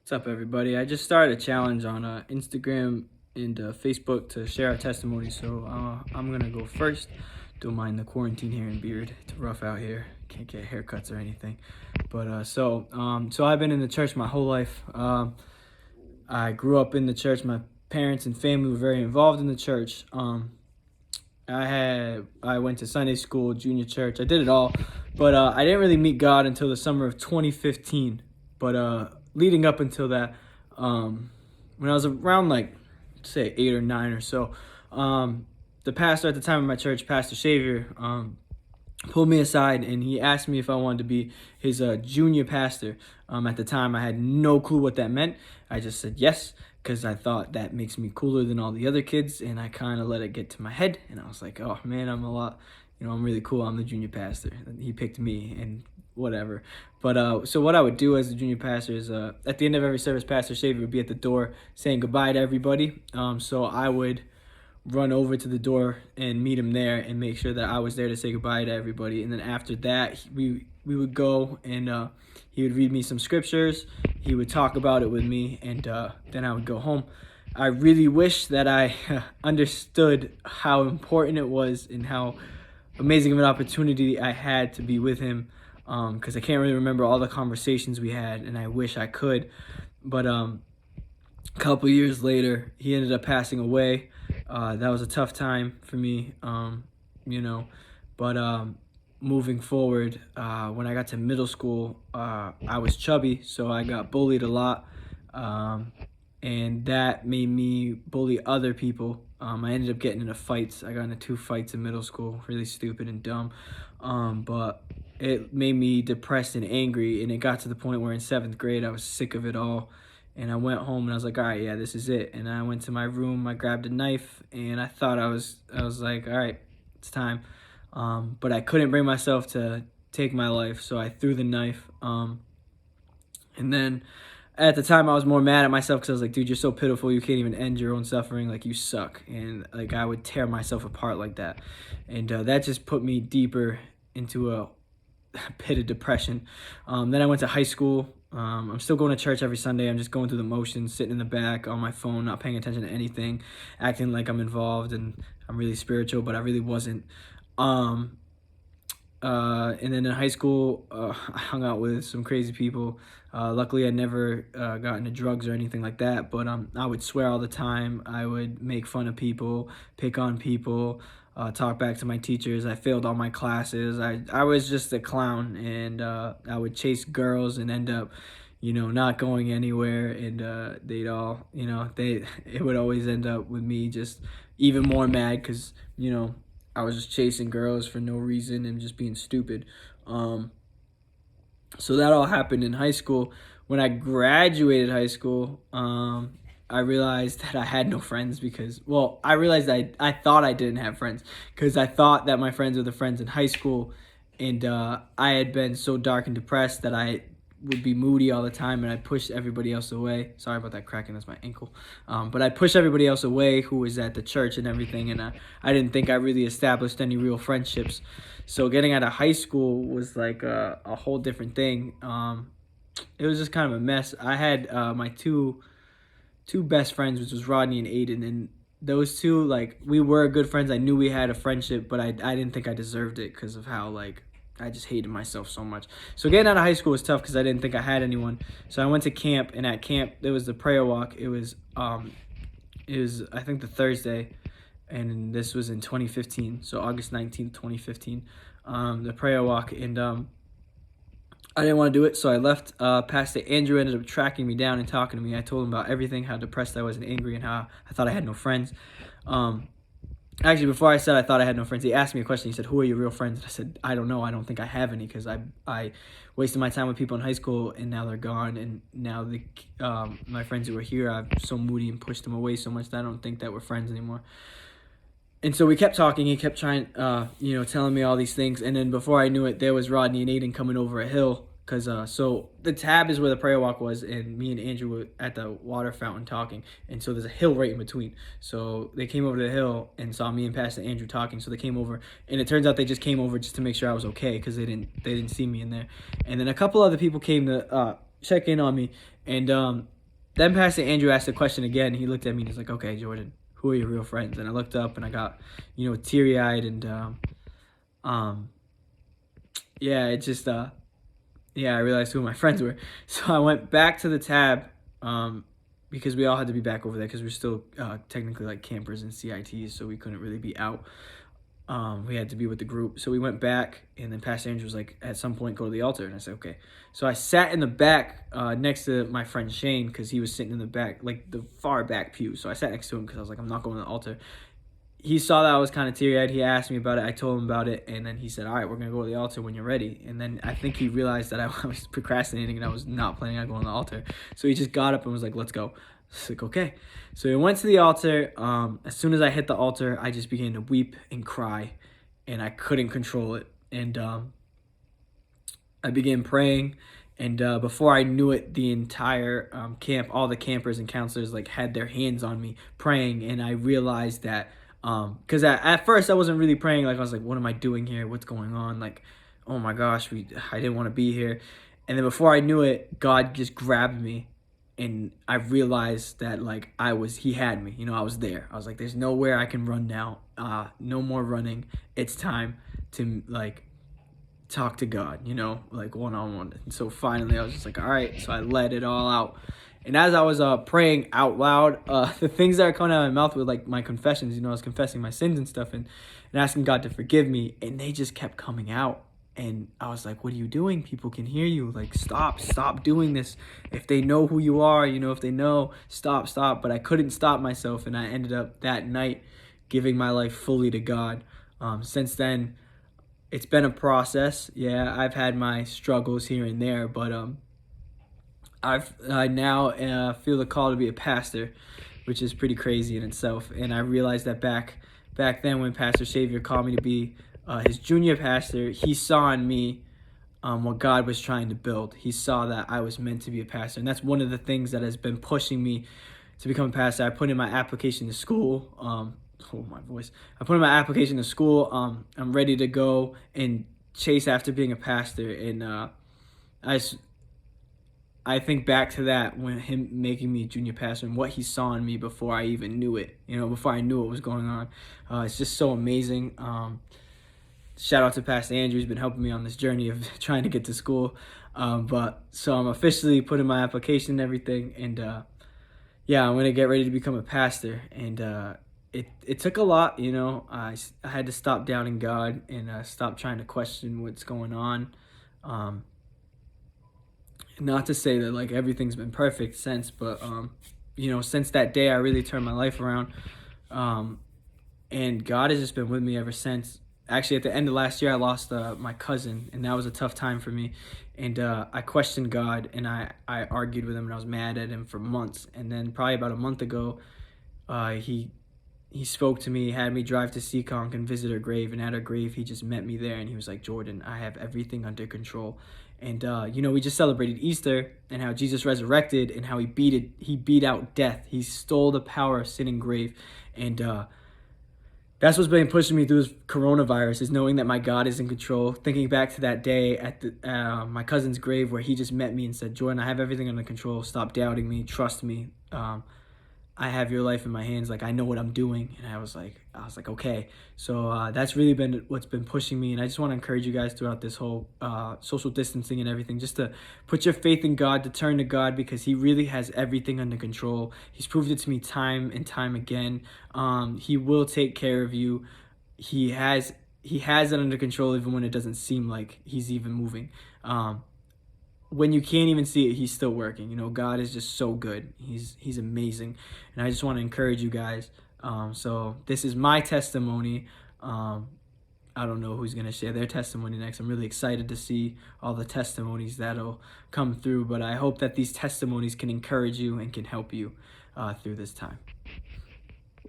What's up, everybody? I just started a challenge on Instagram and Facebook to share our testimony. So I'm gonna go first. Don't mind the quarantine hair and beard. It's rough out here. Can't get haircuts or anything. But so I've been in the church my whole life. I grew up in the church. My parents and family were very involved in the church. I went to Sunday school, junior church. I did it all, but I didn't really meet God until the summer of 2015. But leading up until that, when I was around like say 8 or 9 or so, the pastor at the time of my church, Pastor Xavier, pulled me aside and he asked me if I wanted to be his junior pastor. At the time, I had no clue what that meant. I just said yes because I thought that makes me cooler than all the other kids, and I kind of let it get to my head, and I was like, oh man, I'm really cool. I'm the junior pastor. And he picked me and whatever. But so what I would do as the junior pastor is at the end of every service, Pastor Xavier would be at the door saying goodbye to everybody. So I would run over to the door and meet him there and make sure that I was there to say goodbye to everybody. And then after that, we would go and he would read me some scriptures. He would talk about it with me, and then I would go home. I really wish that I understood how important it was and how amazing of an opportunity I had to be with him, because I can't really remember all the conversations we had, and I wish I could. But a couple years later, he ended up passing away. That was a tough time for me, but moving forward, when I got to middle school, I was chubby, so I got bullied a lot, and that made me bully other people. I ended up getting into fights. I got into 2 fights in middle school, really stupid and dumb, but it made me depressed and angry, and it got to the point where in 7th grade, I was sick of it all. And I went home and I was like, all right, yeah, this is it. And I went to my room, I grabbed a knife, and I thought I was like, all right, it's time. But I couldn't bring myself to take my life, so I threw the knife. And then at the time I was more mad at myself because I was like, dude, you're so pitiful, you can't even end your own suffering, like you suck. And like I would tear myself apart like that. And that just put me deeper into a pit of depression. Then I went to high school. I'm still going to church every Sunday. I'm just going through the motions, sitting in the back on my phone, not paying attention to anything, acting like I'm involved and I'm really spiritual, but I really wasn't. And then in high school, I hung out with some crazy people. Luckily, I never got into drugs or anything like that, but I would swear all the time. I would make fun of people, pick on people, talk back to my teachers. I failed all my classes. I was just a clown, and I would chase girls and end up, not going anywhere. And they'd all, it would always end up with me just even more mad because, I was just chasing girls for no reason and just being stupid. So that all happened in high school. When I graduated high school, I realized that I had no friends because, I realized I thought I didn't have friends because I thought that my friends were the friends in high school, and I had been so dark and depressed that I would be moody all the time, and I'd push everybody else away. Sorry about that cracking, that's my ankle. But I'd push everybody else away who was at the church and everything, and I didn't think I really established any real friendships. So getting out of high school was like a whole different thing. It was just kind of a mess. I had my two best friends, which was Rodney and Aiden, and those two, like, we were good friends. I knew we had a friendship, but I didn't think I deserved it because of how, like, I just hated myself so much. So getting out of high school was tough because I didn't think I had anyone. So I went to camp, and at camp there was the prayer walk. It was I think the Thursday, and this was in 2015, so August 19th, 2015. The prayer walk, and I didn't want to do it, so I left. Pastor Andrew ended up tracking me down and talking to me. I told him about everything, how depressed I was and angry, and how I thought I had no friends. Actually, before I said I thought I had no friends, he asked me a question. He said, who are your real friends? And I said, I don't know. I don't think I have any because I wasted my time with people in high school, and now they're gone. And now my friends who were here, I'm so moody and pushed them away so much that I don't think that we're friends anymore. And so we kept talking. He kept trying, telling me all these things. And then before I knew it, there was Rodney and Aiden coming over a hill. So the tab is where the prayer walk was, and me and Andrew were at the water fountain talking. And so there's a hill right in between. So they came over to the hill and saw me and Pastor Andrew talking. So they came over, and it turns out they just came over just to make sure I was okay because they didn't see me in there. And then a couple other people came to check in on me, and then Pastor Andrew asked the question again. He looked at me and he's like, okay, Jordan, who are your real friends? And I looked up and I got, teary-eyed, and yeah, it just yeah, I realized who my friends were. So I went back to the tab, because we all had to be back over there because we're still technically like campers and CITs, so we couldn't really be out. We had to be with the group. So we went back, and then Pastor Andrew was like, at some point, go to the altar. And I said, okay. So I sat in the back next to my friend Shane, because he was sitting in the back, like the far back pew. So I sat next to him because I was like, I'm not going to the altar. He saw that I was kind of teary-eyed. He asked me about it. I told him about it, and then he said, all right, we're going to go to the altar when you're ready. And then I think he realized that I was procrastinating and I was not planning on going to the altar. So he just got up and was like, let's go. I was like, okay. So we went to the altar. As soon as I hit the altar, I just began to weep and cry, and I couldn't control it. And I began praying, and before I knew it, the entire camp, all the campers and counselors, like, had their hands on me praying. And I realized that, because at first I wasn't really praying. Like, I was like, what am I doing here? What's going on? Like, oh my gosh, I didn't want to be here. And then before I knew it, God just grabbed me, and I realized that, like, he had me. I was there. I was like, there's nowhere I can run now. No more running. It's time to, like, talk to God, like, one-on-one. And so finally I was just like, all right. So I let it all out. And as I was praying out loud, the things that are coming out of my mouth were like my confessions. I was confessing my sins and stuff, and asking God to forgive me, and they just kept coming out. And I was like, what are you doing? People can hear you. Like, stop doing this. If they know who you are, if they know, stop. But I couldn't stop myself, and I ended up that night giving my life fully to God. Since then, it's been a process. Yeah, I've had my struggles here and there, but I now feel the call to be a pastor, which is pretty crazy in itself. And I realized that back then, when Pastor Xavier called me to be his junior pastor, he saw in me what God was trying to build. He saw that I was meant to be a pastor, and that's one of the things that has been pushing me to become a pastor. I put in my application to school. I put in my application to school. I'm ready to go and chase after being a pastor. And I think back to that, when him making me a junior pastor, and what he saw in me before I even knew it, before I knew what was going on. It's just so amazing. Shout out to Pastor Andrew. He's been helping me on this journey of trying to get to school. So I'm officially putting my application and everything. And yeah, I'm going to get ready to become a pastor. And it took a lot, I had to stop doubting God and stop trying to question what's going on. Not to say that, like, everything's been perfect since, but since that day I really turned my life around, and God has just been with me ever since. Actually, at the end of last year, I lost my cousin, and that was a tough time for me. And I questioned God, and I argued with him, and I was mad at him for months. And then probably about a month ago, he spoke to me, had me drive to Seekonk and visit her grave. And at her grave, he just met me there, and he was like, Jordan, I have everything under control. And we just celebrated Easter, and how Jesus resurrected, and how he beat out death. He stole the power of sin and grave. And that's what's been pushing me through this coronavirus, is knowing that my God is in control. Thinking back to that day at my cousin's grave, where he just met me and said, Jordan, I have everything under control. Stop doubting me. Trust me. I have your life in my hands. Like, I know what I'm doing. And I was like, okay. So that's really been what's been pushing me. And I just want to encourage you guys throughout this whole social distancing and everything, just to put your faith in God, to turn to God, because he really has everything under control. He's proved it to me time and time again. He will take care of you. He has it under control, even when it doesn't seem like he's even moving. When you can't even see it, he's still working. God is just so good. He's amazing. And I just want to encourage you guys. So this is my testimony. I don't know who's going to share their testimony next. I'm really excited to see all the testimonies that'll come through. But I hope that these testimonies can encourage you and can help you through this time.